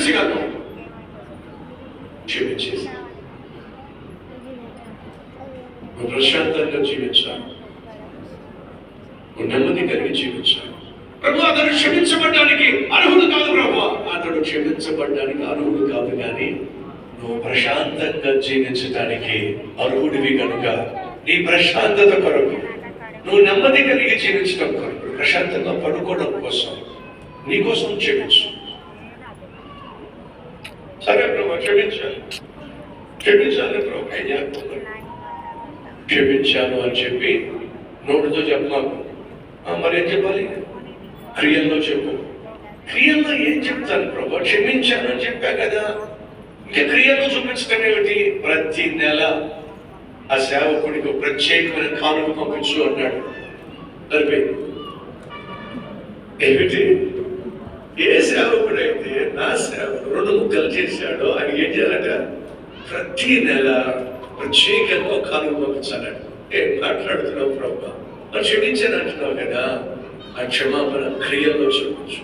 క్షమించగలను? క్షమించేసి నువ్వు ప్రశాంతంగా జీవించాలి, నువ్వు నెమ్మది కలిగి జీవించాలి. ప్రభు అతడు క్షమించబడ్డానికి అర్హుడు కాదు. ప్రభు అతడు క్షమించబడ్డానికి అర్హుడు కాదు, కానీ నువ్వు ప్రశాంతంగా జీవించడానికి అర్హుడివి కనుక నీ ప్రశాంతత కొరకు, నువ్వు నెమ్మది కలిగి జీవించడం కొరకు, ప్రశాంతంగా పడుకోవడం కోసం నీకోసం క్షమించు. సరే ప్రభు క్షమించాలి ప్రభు, అయ్యా క్షమించాను అని చెప్పి నోటితో చెప్పమాకు. మరేం చెప్పాలి? క్రియల్లో చెప్పు. క్రియల్లో ఏం చెప్తాను ప్రభు? క్షమించాను అని చెప్పా కదా, ఇంకా క్రియల్లో చూపించడం ఏమిటి? ప్రతి నెల ఆ సేవకుడికి ప్రత్యేకమైన కానుక పంపించు అన్నాడు. సరిపోయింది. ఏమిటి? ఏ సేవకుడైతే నా సేవకు 2 ముక్కలు చేశాడో ఆయన ఏం చేయాలట? ప్రతి నెల ప్రత్యేకంగా కానుక పంపించాలట. ఏం మాట్లాడుతున్నావు ప్రభు? క్షమించాను అంటున్నావు కదా, ఆ క్షమాపణ క్రియల్లో చూపించు.